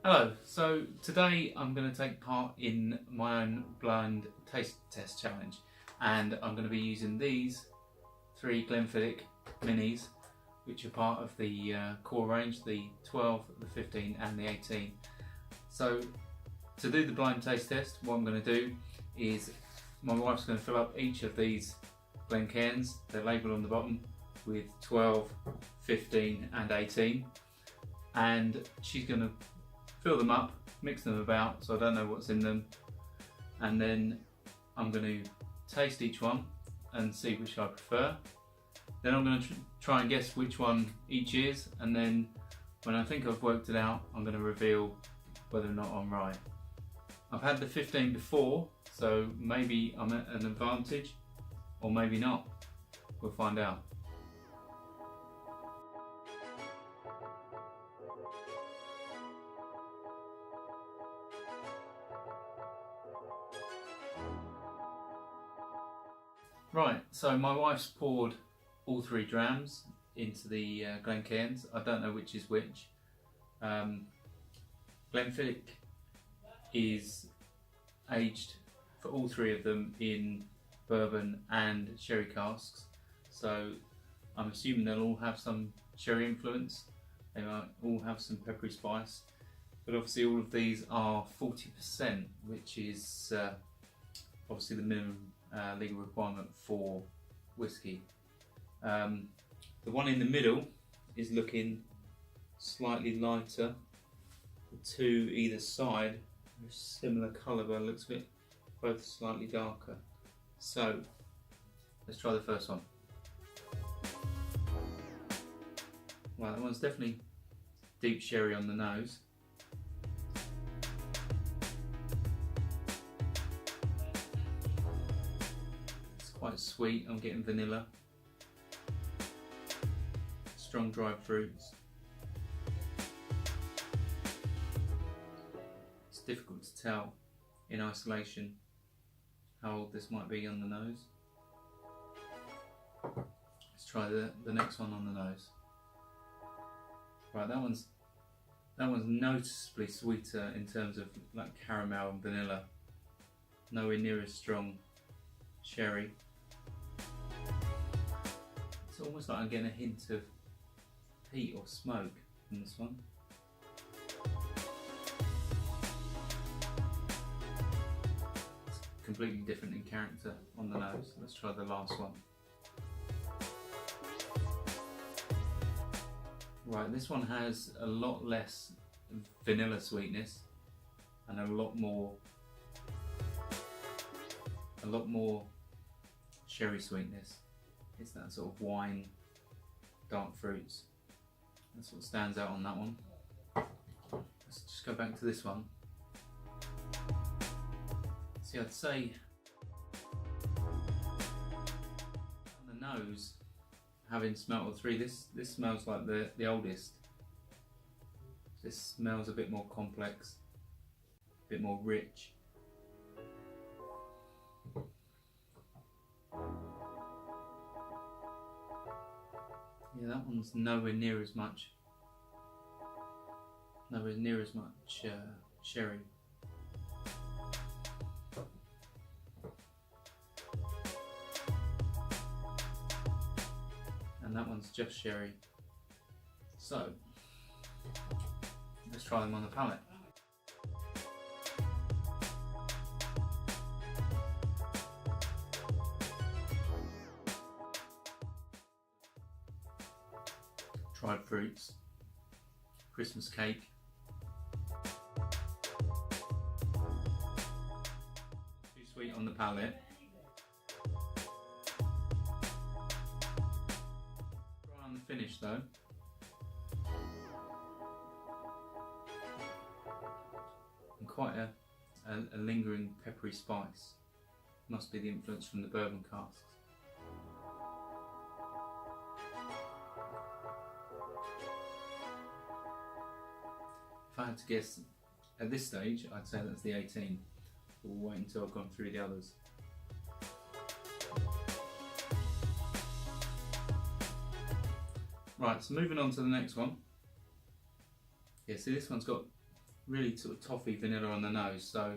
Hello, so today I'm going to take part in my own blind taste test challenge, and I'm going to be using these three Glenfiddich minis, which are part of the core range, the 12, the 15 and the 18. So to do the blind taste test, what I'm going to do is my wife's going to fill up each of these Glencairns, they're labelled on the bottom, with 12, 15 and 18, and she's going to fill them up, mix them about so I don't know what's in them, and then I'm going to taste each one and see which I prefer. Then I'm going to try and guess which one each is, and then when I think I've worked it out, I'm going to reveal whether or not I'm right. I've had the 15 before, so maybe I'm at an advantage, or maybe not. We'll find out. Right, so my wife's poured all 3 drams into the Glencairns. I don't know which is which. Glenfiddich is aged for all 3 of them in bourbon and sherry casks, so I'm assuming they'll all have some sherry influence. They might all have some peppery spice, but obviously all of these are 40%, which is obviously the minimum legal requirement for whiskey. The one in the middle is looking slightly lighter. The 2 either side are a similar colour by the looks of it, both slightly darker. So let's try the first one. Well, that one's definitely deep sherry on the nose. Quite sweet, I'm getting vanilla, strong dried fruits. It's difficult to tell in isolation how old this might be on the nose. Let's try the next one on the nose. Right, that one's noticeably sweeter in terms of like caramel and vanilla, nowhere near as strong sherry. It's almost like I'm getting a hint of heat or smoke in this one. It's completely different in character on the nose. Let's try the last one. Right, this one has a lot less vanilla sweetness and a lot more sherry sweetness. It's that sort of wine, dark fruits. That's what stands out on that one. Let's just go back to this one. See, I'd say on the nose, having smelt all 3, this smells like the oldest. This smells a bit more complex, a bit more rich. Yeah, that one's nowhere near as much sherry. And that one's just sherry. So, let's try them on the palate. Dried fruits, Christmas cake, too sweet on the palate. Dry on the finish though. And quite a lingering peppery spice. Must be the influence from the bourbon casks. If I had to guess at this stage, I'd say that's the 18. We'll wait until I've gone through the others. Right, so moving on to the next one. Yeah, see, this one's got really sort of toffee vanilla on the nose, so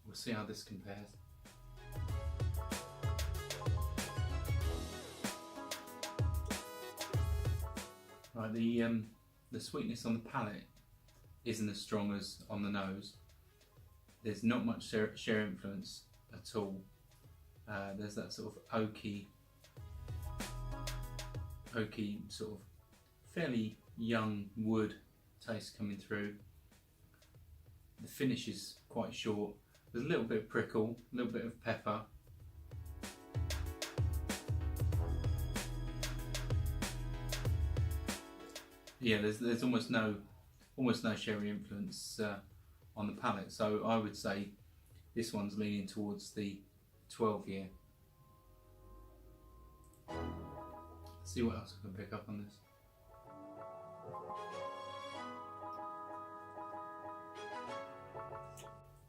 we'll see how this compares. Right, the sweetness on the palate isn't as strong as on the nose. There's not much sherry influence at all. There's that sort of oaky sort of fairly young wood taste coming through. The finish is quite short. There's a little bit of prickle, a little bit of pepper. Yeah, there's almost no sherry influence on the palate, so I would say this one's leaning towards the 12 year. Let's see what else I can pick up on this.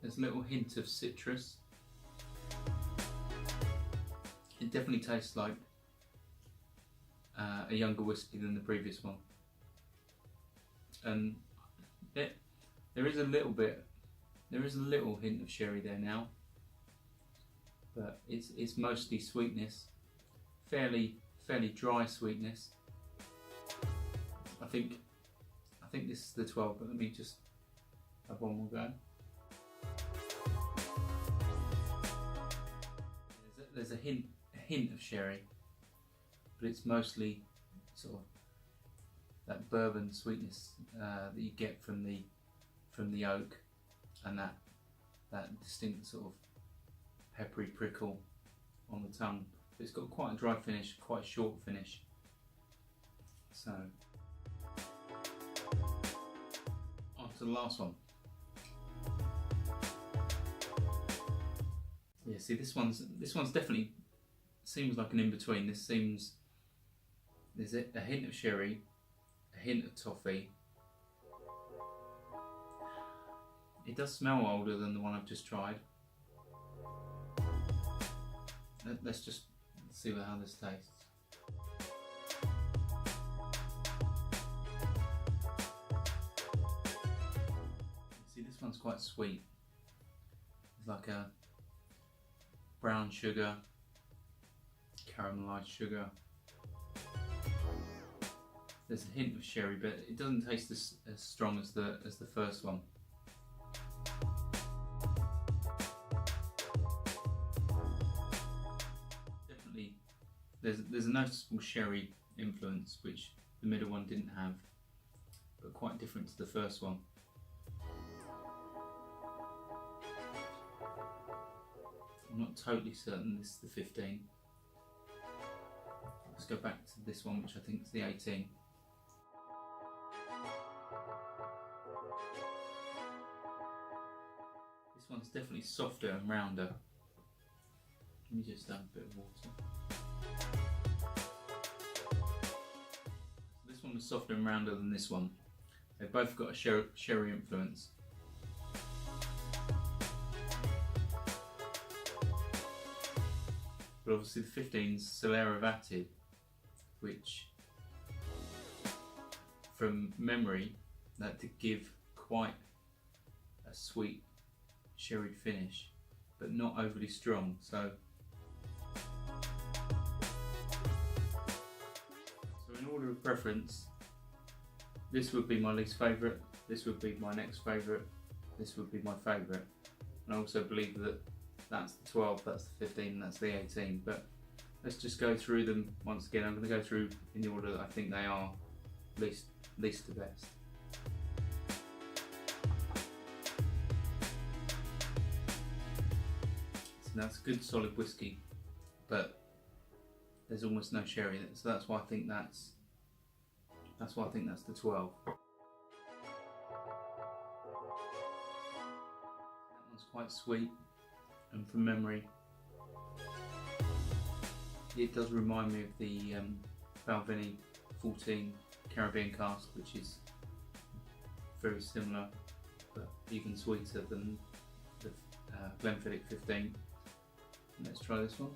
There's a little hint of citrus. It definitely tastes like a younger whiskey than the previous one. And there is a little hint of sherry there now, but it's mostly sweetness, fairly dry sweetness. I think this is the 12, but let me just have one more go. There's a hint of sherry, but it's mostly sort of that bourbon sweetness that you get from the oak, and that distinct sort of peppery prickle on the tongue. But it's got quite a dry finish, quite a short finish. So on to the last one. Yeah, see, this one's definitely seems like an in-between. There's a hint of sherry, a hint of toffee. It does smell older than the one I've just tried. Let's just see how this tastes. See, this one's quite sweet. It's like a brown sugar, caramelized sugar. There's a hint of sherry, but it doesn't taste as strong as the first one. Definitely, there's a noticeable sherry influence, which the middle one didn't have, but quite different to the first one. I'm not totally certain this is the 15. Let's go back to this one, which I think is the 18. This one's definitely softer and rounder. Let me just add a bit of water. This one was softer and rounder than this one. They've both got a sherry influence. But obviously the 15's Aqvavitae, which from memory that did give quite a sweet sherry finish, but not overly strong. So in order of preference, this would be my least favourite, this would be my next favourite, this would be my favourite. And I also believe that that's the 12, that's the 15, that's the 18, but let's just go through them once again. I'm going to go through in the order that I think they are, least to best. So that's good solid whiskey, but there's almost no sherry in it, so that's why I think that's the 12. That one's quite sweet. And from memory, it does remind me of the Aqvavitae 14 Caribbean cask, which is very similar, but even sweeter than the Glenfiddich 15. Let's try this one.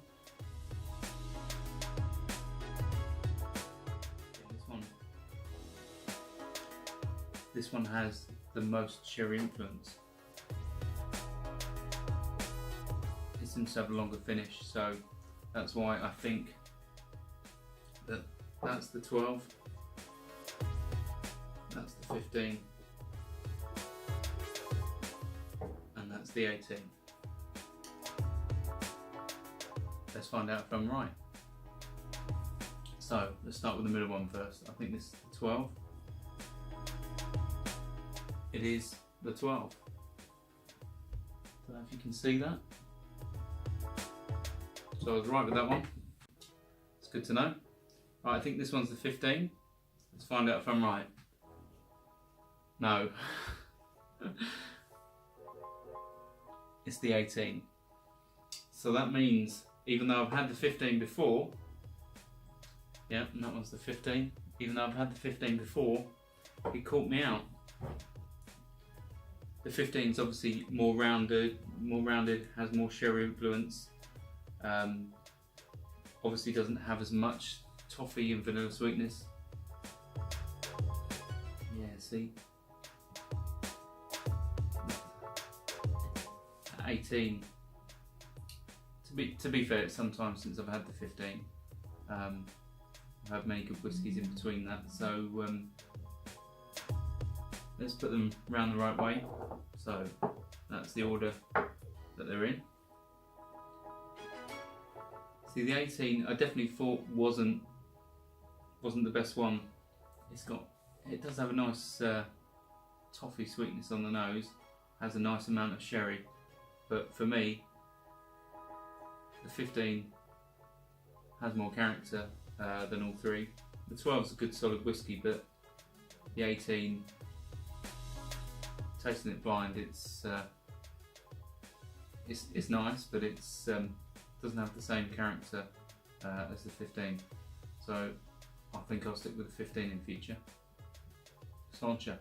Yeah, this one has the most sherry influence. It seems to have a longer finish, so that's why I think that that's the 12, that's the 15, and that's the 18. Let's find out if I'm right. So let's start with the middle one first. I think this is the 12. It is the 12. Don't know if you can see that. So I was right with that one. It's good to know. Right, I think this one's the 15. Let's find out if I'm right. No. It's the 18. So that means, even though I've had the 15 before, yeah, and that one's the 15. Even though I've had the 15 before, it caught me out. The 15 is obviously more rounded, has more sherry influence. Obviously doesn't have as much toffee and vanilla sweetness. Yeah, see? At 18. To be fair, it's some time since I've had the 15. I've had many good whiskies in between that, so let's put them round the right way. So that's the order that they're in. See, the 18 I definitely thought wasn't the best one. It does have a nice toffee sweetness on the nose, has a nice amount of sherry, but for me the 15 has more character than all three. The 12 is a good solid whiskey, but the 18, tasting it blind, it's nice, but it's doesn't have the same character as the 15. So I think I'll stick with the 15 in future. Sláinte.